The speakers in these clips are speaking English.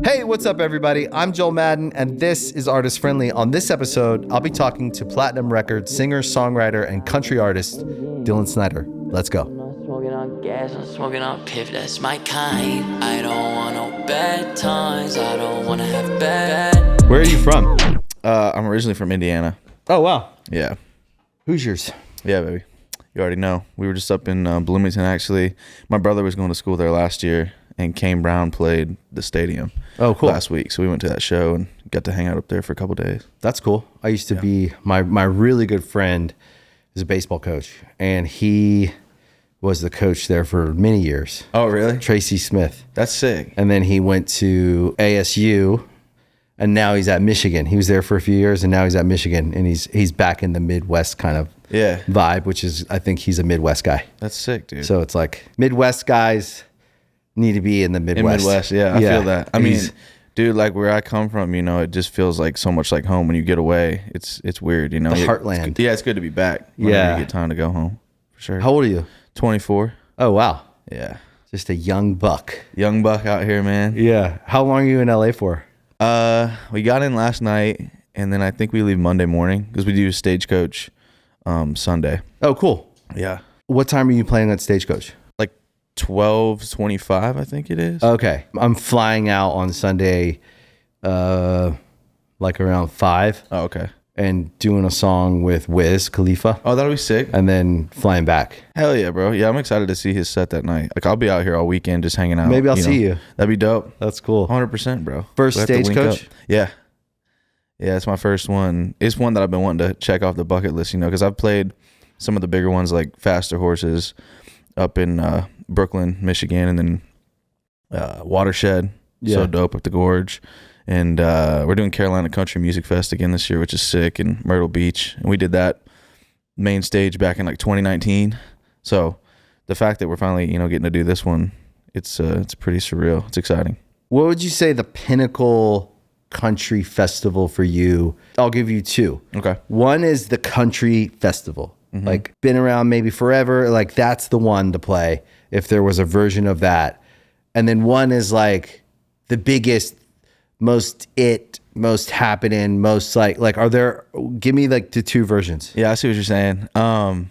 Hey, what's up, everybody? I'm Joel Madden, and this is Artist Friendly. On this episode, I'll be talking to Platinum Records singer, songwriter, and country artist Dylan Schneider. Let's go. I'm not smoking on gas, I'm smoking on piff, that's my kind. I don't want no bad times, I don't want to have bad. Where are you from? I'm originally from Indiana. Oh, wow. Yeah. Who's yours? Yeah, baby. You already know. We were just up in Bloomington, actually. My brother was going to school there last year, and Kane Brown played the stadium last week. So we went to that show and got to hang out up there for a couple days. That's cool. I used to be, my really good friend is a baseball coach, and he was the coach there for many years. Oh, really? Tracy Smith. That's sick. And then he went to ASU, and now he's at Michigan. He was there for a few years, and now he's at Michigan, and he's back in the Midwest kind of vibe, which is, I think he's a Midwest guy. That's sick, dude. So it's like Midwest guys need to be in the Midwest. I feel that. I mean, dude, like where I come from, you know, it just feels like so much like home when you get away. It's weird, you know. The heartland. It's good to be back. You get time to go home, for sure. How old are you? 24. Oh, wow. Yeah. Just a young buck. Young buck out here, man. Yeah. How long are you in LA for? We got in last night, and then I think we leave Monday morning because we do Stagecoach Sunday. Oh, cool. Yeah. What time are you playing at Stagecoach? 12:25, I think it is. Okay. I'm flying out on Sunday, like around 5. Oh, okay. And doing a song with Wiz Khalifa. Oh, that'll be sick. And then flying back. Hell yeah, bro. Yeah, I'm excited to see his set that night. Like, I'll be out here all weekend just hanging out. Maybe I'll see you. That'd be dope. That's cool. 100%, bro. First Stagecoach? Yeah. Yeah, it's my first one. It's one that I've been wanting to check off the bucket list, you know, because I've played some of the bigger ones like Faster Horses up in Brooklyn, Michigan, and then Watershed. Yeah. So dope up the Gorge. And we're doing Carolina Country Music Fest again this year, which is sick, in Myrtle Beach. And we did that main stage back in like 2019. So the fact that we're finally, you know, getting to do this one, it's pretty surreal. It's exciting. What would you say the pinnacle country festival for you? I'll give you 2. Okay. One is the country festival. Mm-hmm. Like been around maybe forever. Like that's the one to play if there was a version of that. And then one is like the biggest, most happening, most like are there, give me like the 2 versions. Yeah, I see what you're saying. Oh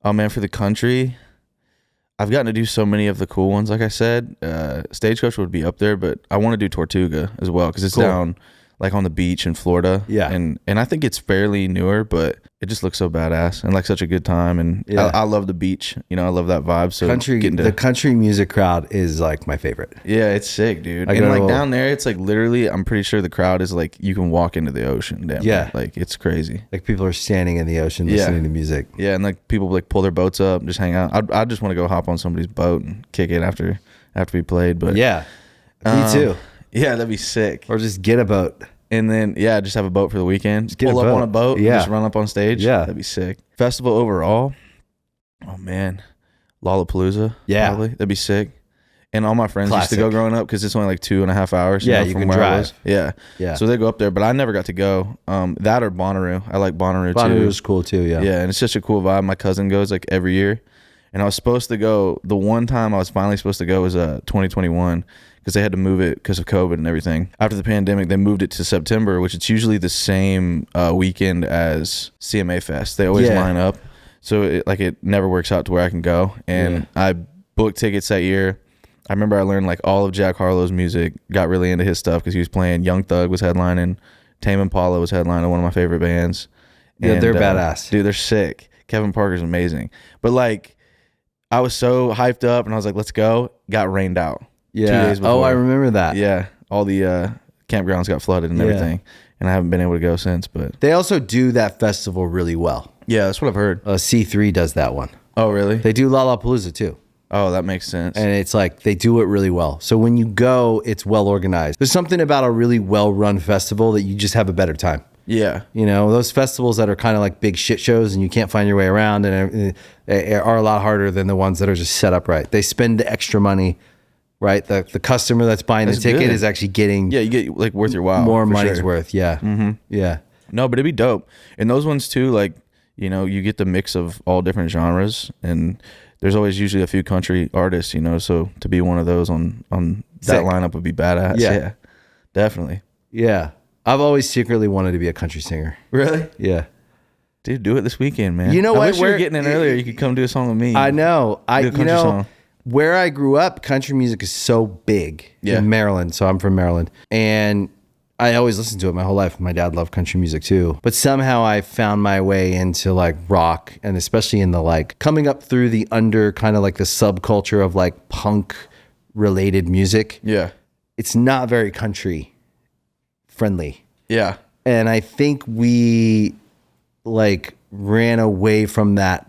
man, for the country, I've gotten to do so many of the cool ones. Like I said, Stagecoach would be up there, but I want to do Tortuga as well because it's down like on the beach in Florida. Yeah. And I think it's fairly newer, but it just looks so badass and like such a good time. And I love the beach. You know, I love that vibe. So the country music crowd is like my favorite. Yeah, it's sick, dude. And like down there, it's like literally, I'm pretty sure the crowd is like, you can walk into the ocean. Damn. Yeah. Like it's crazy. Like people are standing in the ocean listening to music. Yeah. And like people like pull their boats up and just hang out. I just want to go hop on somebody's boat and kick it after we played. But yeah, me too. Yeah, that'd be sick. Or just get a boat. And then, just have a boat for the weekend. Just pull up on a boat and just run up on stage. Yeah. That'd be sick. Festival overall, oh man, Lollapalooza. Yeah. Probably. That'd be sick. And all my friends used to go growing up because it's only like 2.5 hours. Yeah, you know, from where drive. I was. Yeah. Yeah. So they go up there, but I never got to go. That or Bonnaroo. I like Bonnaroo too. Bonnaroo's cool too, yeah. Yeah, and it's such a cool vibe. My cousin goes like every year. And I was supposed to go, the one time I was finally supposed to go was 2021 because they had to move it because of COVID and everything. After the pandemic, they moved it to September, which it's usually the same weekend as CMA Fest. They always line up. So it never works out to where I can go. And I booked tickets that year. I remember I learned like all of Jack Harlow's music, got really into his stuff because he was playing. Young Thug was headlining. Tame Impala was headlining, one of my favorite bands. Yeah, and, they're badass. Dude, they're sick. Kevin Parker's amazing. But like, I was so hyped up and I was like, let's go. Got rained out. Yeah. 2 days before. Oh, I remember that. Yeah. All the campgrounds got flooded and everything. And I haven't been able to go since. But they also do that festival really well. Yeah, that's what I've heard. C3 does that one. Oh, really? They do Lollapalooza too. Oh, that makes sense. And it's like they do it really well. So when you go, it's well organized. There's something about a really well-run festival that you just have a better time. Yeah. You know, those festivals that are kind of like big shit shows and you can't find your way around and are a lot harder than the ones that are just set up right. They spend extra money, right? The customer that's buying the ticket is actually getting you get like worth your while. More money's worth. Yeah. Mm-hmm. Yeah. No, but it'd be dope. And those ones too, like, you know, you get the mix of all different genres and there's always usually a few country artists, you know, so to be one of those on that lineup would be badass. Yeah. Definitely. Yeah. I've always secretly wanted to be a country singer. Really? Yeah. Dude, do it this weekend, man. You know I what? wish you were getting in earlier. You could come do a song with me. I know. Do a country song. Where I grew up, country music is so big in Maryland. So I'm from Maryland. And I always listened to it my whole life. My dad loved country music too. But somehow I found my way into like rock, and especially in the like coming up through the under kind of like the subculture of like punk related music. Yeah. It's not very country friendly. Yeah. And I think we like ran away from that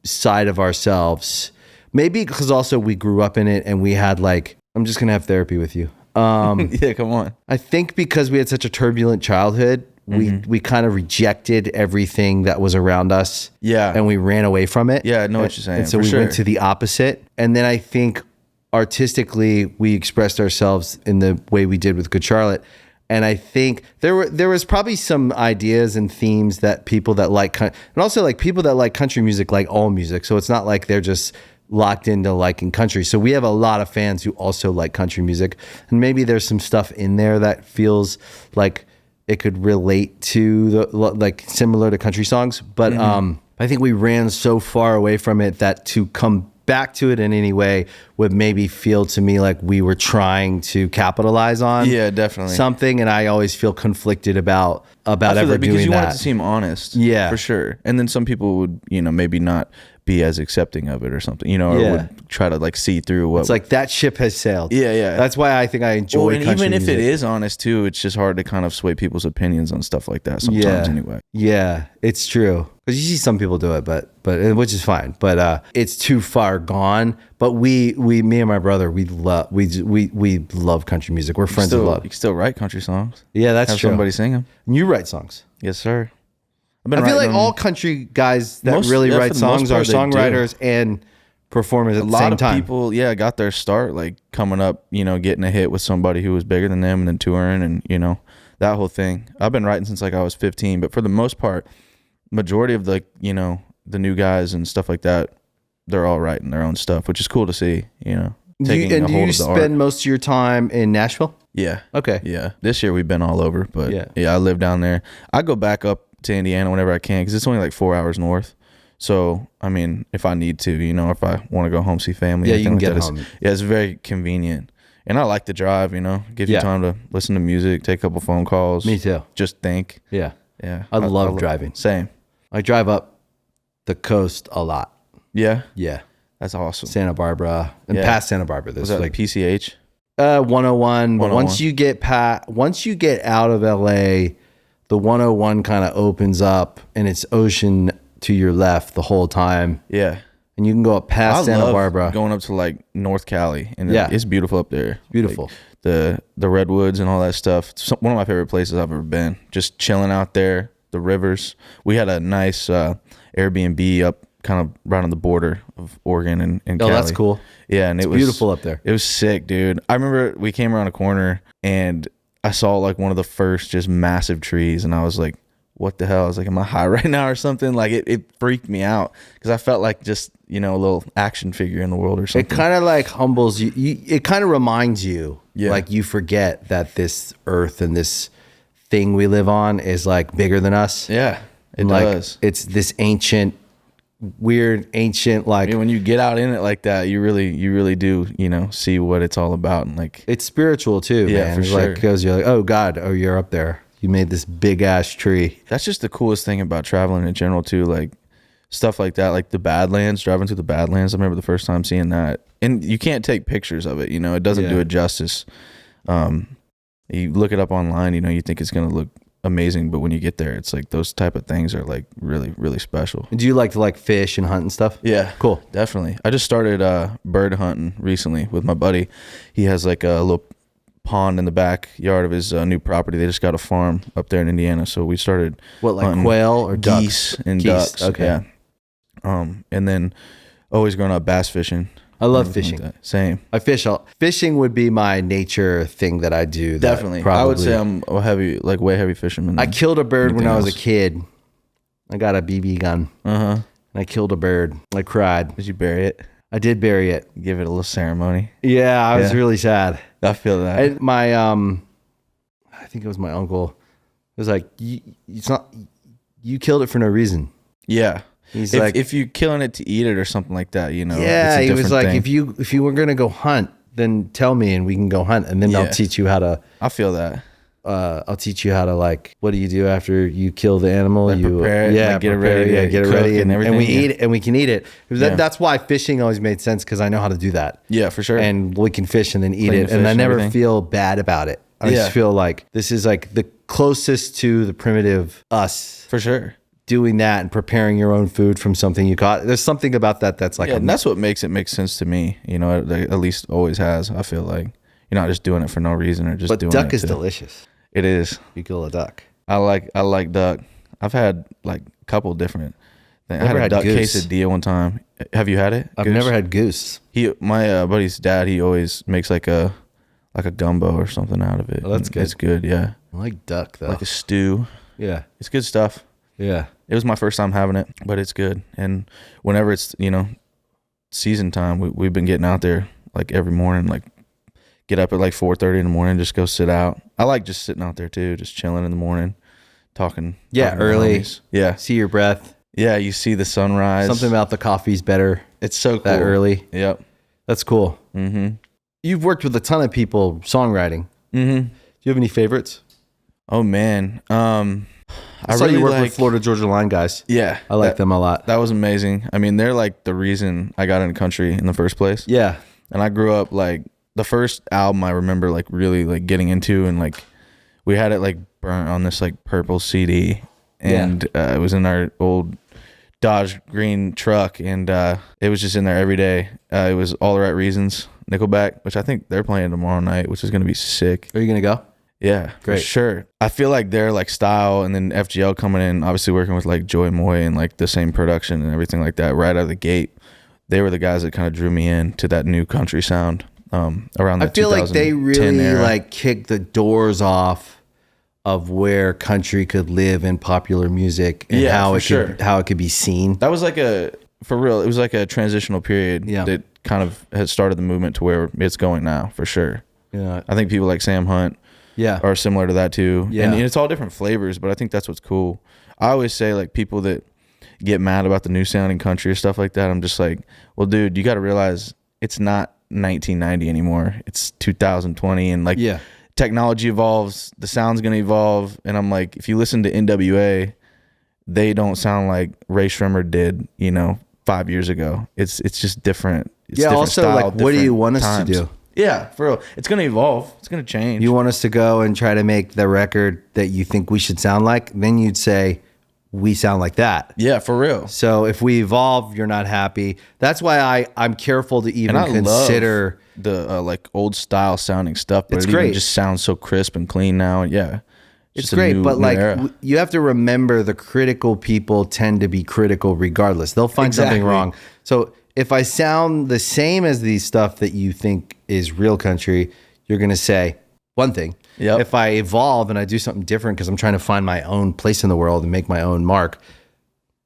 side of ourselves. Maybe because also we grew up in it and we had like, I'm just going to have therapy with you. Yeah, come on. I think because we had such a turbulent childhood, we kind of rejected everything that was around us. Yeah. And we ran away from it. Yeah, I know what you're saying. And so we went to the opposite. And then I think artistically we expressed ourselves in the way we did with Good Charlotte. And I think there was probably some ideas and themes that people that like, and also like people that like country music like all music. So it's not like they're just locked into liking country. So we have a lot of fans who also like country music, and maybe there's some stuff in there that feels like it could relate to the like similar to country songs. But I think we ran so far away from it that to come back to it in any way would maybe feel to me like we were trying to capitalize on definitely something, and I always feel conflicted about ever that doing because you that. want it to seem honest. Yeah, for sure. And then some people would, maybe not be as accepting of it or something, or would try to like see through what. It's like that ship has sailed. Yeah. That's why I think I enjoy and country even if music. it is honest too, it's just hard to kind of sway people's opinions on stuff like that sometimes anyway. Yeah, it's true. Because you see some people do it, but which is fine. But it's too far gone. But me and my brother, we love country music. We're friends with love. You can still write country songs. Yeah, that's Have true. somebody sing them. And you write songs. Yes, sir. I feel like all country guys that really write songs are songwriters and performers at the same time. A lot of people, got their start like coming up, getting a hit with somebody who was bigger than them and then touring and, that whole thing. I've been writing since like I was 15, but for the most part, majority of the, the new guys and stuff like that, they're all writing their own stuff, which is cool to see, taking a hold of the art. You spend most of your time in Nashville? Yeah. Okay. Yeah. This year we've been all over, but I live down there. I go back up to Indiana whenever I can because it's only like 4 hours north. So, I mean, if I need to, if I want to go home, see family. Yeah, you can like get that, home. It's very convenient. And I like to drive, give you time to listen to music, take a couple phone calls. Me too. Just think. Yeah. Yeah. I love driving. Same. I drive up the coast a lot. Yeah? Yeah. That's awesome. Santa Barbara and past Santa Barbara. Was that like PCH? 101. But once you get out of LA, the 101 kind of opens up and it's ocean to your left the whole time. Yeah. And you can go up past Santa Barbara. Going up to like North Cali. And it's beautiful up there. It's beautiful. Like the redwoods and all that stuff. It's one of my favorite places I've ever been. Just chilling out there. The rivers. We had a nice Airbnb up kind of right on the border of Oregon and Cali. Oh, that's cool. Yeah, and it was beautiful up there. It was sick, dude. I remember we came around a corner and I saw like one of the first just massive trees and I was like, what the hell? I was like, am I high right now or something? Like it freaked me out because I felt like just, a little action figure in the world or something. It kind of like humbles you. It kind of reminds you, like you forget that this earth and this thing we live on is like bigger than us. Yeah, it does. It's this weird ancient like when you get out in it like that, you really do see what it's all about, and like it's spiritual too. Yeah, man. for sure. Like because you're like, oh God, you're up there. You made this big ass tree. That's just the coolest thing about traveling in general too. Like stuff like that, like the Badlands, driving through the Badlands. I remember the first time seeing that, and you can't take pictures of it. It doesn't do it justice. You look it up online, you think it's gonna look amazing, but when you get there, it's like those type of things are like really, really special. Do you like to like fish and hunt and stuff? Yeah, cool. Definitely. I just started bird hunting recently with my buddy. He has like a little pond in the backyard of his new property. They just got a farm up there in Indiana, so we started quail or geese ducks? And ducks. Okay. Yeah. And then always growing up bass fishing. I love fishing. Like same. I fish. Fishing would be my nature thing that I do. Definitely. I would say I'm a heavy, like way heavy fisherman. I killed a bird when I was a kid. I got a BB gun. And I killed a bird. I cried. Did you bury it? I did bury it. Give it a little ceremony. Yeah, I was really sad. I feel that. I think it was my uncle. It was like, it's not, you killed it for no reason. Yeah. He's if, like, if you're killing it to eat it or something like that, you know. yeah, it's a he was different like, thing. if you were gonna go hunt, then tell me and we can go hunt, and then I'll Yeah. teach you how to. I feel that. I'll teach you how to, like, what do you do after you kill the animal? Like, you prepare it, yeah, like, get it prepare ready to get it cook ready, and everything, we yeah. eat it, and we can eat it. Yeah. That's why fishing always made sense, because I know how to do that. Yeah, for sure. And we can fish and then eat Clean it, the and fish I and never everything. feel bad about it. I Yeah. just feel like this is like the closest to the primitive us for sure. doing that and preparing your own food from something you caught. There's something about that that's like, Yeah, and that's what makes it make sense to me. You know, at least always has. I feel like you're not just doing it for no reason or just but doing duck it is to- delicious. It is. You kill a duck. I like duck. I've had like a couple different things. I Never had a had duck goose. quesadilla one time. Have you had it? I've Goose? never had goose. My buddy's dad, he always makes like a gumbo or something out of it. Oh, that's good. It's good, yeah. I like duck though. Like a stew. yeah. It's good stuff. Yeah. It was my first time having it, but it's good. And whenever it's, you know, season time, we've been getting out there like every morning, like get up at like 4:30 in the morning, just go sit out. I like just sitting out there too, just chilling in the morning, talking. Yeah, talking to early. homies. Yeah. See your breath. Yeah, you see the sunrise. Something about the coffee's better It's so cool. that early. Yep. That's cool. Mm-hmm. You've worked with a ton of people songwriting. Mm-hmm. Do you have any favorites? Oh man. I saw you work with Florida Georgia Line guys. Yeah. I like them a lot. That was amazing. I mean, they're like the reason I got into country in the first place. Yeah. And I grew up like the first album I remember like really like getting into, and like we had it like burnt on this like purple CD, and it was in our old Dodge green truck, and it was just in there every day. It was All the Right Reasons, Nickelback, which I think they're playing tomorrow night, which is going to be sick. Are you going to go? Yeah, Great. for sure. I feel like their like style, and then FGL coming in, obviously working with like Joy Moy and like the same production and everything like that right out of the gate. They were the guys that kind of drew me in to that new country sound around the I feel like they 2010 really era. like kicked the doors off of where country could live in popular music and Yeah, how for it sure. could how it could be seen. That was like for real, it was like a transitional period Yeah. that kind of had started the movement to where it's going now, for sure. Yeah. I think people like Sam Hunt Yeah. are similar to that too. Yeah. And it's all different flavors, but I think that's what's cool. I always say like people that get mad about the new sounding country or stuff like that, I'm just like, well, dude, you got to realize it's not 1990 anymore. It's 2020, and like Yeah. technology evolves, the sound's going to evolve. And I'm like, if you listen to NWA, they don't sound like Ray Shrimmer did, 5 years ago. It's just different. It's Yeah, different also, style, like, what do you different want us to times. do? Yeah, for real. It's going to evolve. It's going to change. You want us to go and try to make the record that you think we should sound like, then you'd say we sound like that. Yeah, for real. So if we evolve, you're not happy. That's why I'm careful to even And I consider. love the like old style sounding stuff, but It's it even great. just sounds so crisp and clean now. Yeah, It's just a great, new- but new like era. you have to remember the critical people tend to be critical regardless. They'll find something Exactly. wrong. So if I sound the same as the stuff that you think is real country, you're going to say one thing. Yep. If I evolve and I do something different because I'm trying to find my own place in the world and make my own mark,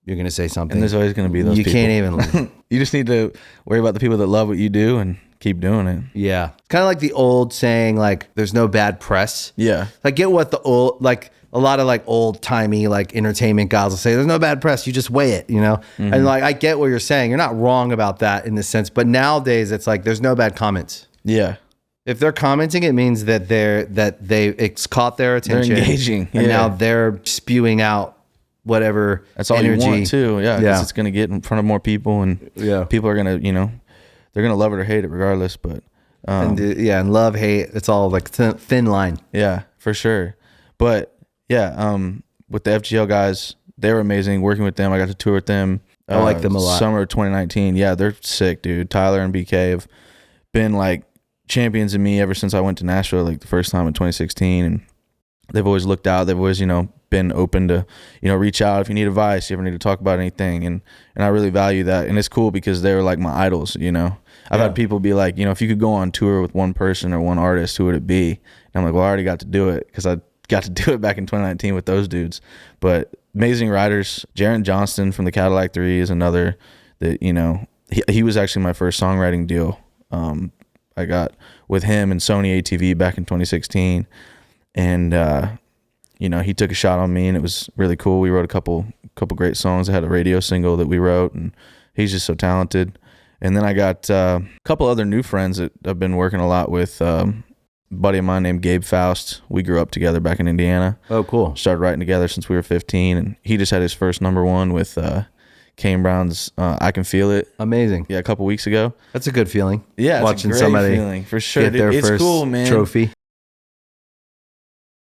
you're going to say something. And there's always going to be those you people. can't even. You just need to worry about the people that love what you do and keep doing it. Yeah. Kind of like the old saying, like, there's no bad press. Yeah. I get what the old, like, a lot of like old timey like entertainment guys will say, there's no bad press. You just weigh it, Mm-hmm. And like, I get what you're saying. You're not wrong about that in this sense. But nowadays it's like, there's no bad comments. Yeah. If they're commenting, it means that it's caught their attention. engaging, And yeah. now they're spewing out whatever That's all energy. you want too. Yeah. 'cause Yeah. it's going to get in front of more people, and Yeah. people are going to, they're going to love it or hate it regardless. But And love, hate, it's all like thin line. yeah, for sure. But yeah, with the FGL guys, they were amazing. Working with them, I got to tour with them. I like them a lot. Summer of 2019. Yeah, they're sick, dude. Tyler and BK have been like champions of me ever since I went to Nashville, like the first time in 2016. And they've always looked out. They've always, been open to, reach out if you need advice, you ever need to talk about anything. And I really value that. And it's cool because they're like my idols, I've had people be like, if you could go on tour with one person or one artist, who would it be? And I'm like, well, I already got to do it because I got to do it back in 2019 with those dudes. But amazing writers. Jaron Johnston from the Cadillac 3 is another that, he was actually my first songwriting deal. I got with him and Sony ATV back in 2016. And you know, he took a shot on me, and it was really cool. We wrote a couple great songs. I had a radio single that we wrote, and he's just so talented. And then I got a couple other new friends that I've been working a lot with. A buddy of mine named Gabe Faust. We grew up together back in Indiana. Oh, cool. Started writing together since we were 15, and he just had his first #1 with Kane Brown's "I Can Feel It." Amazing. Yeah, a couple weeks ago. That's a good feeling. Yeah, it's watching a great somebody feeling for sure. get their It's first cool, man. trophy.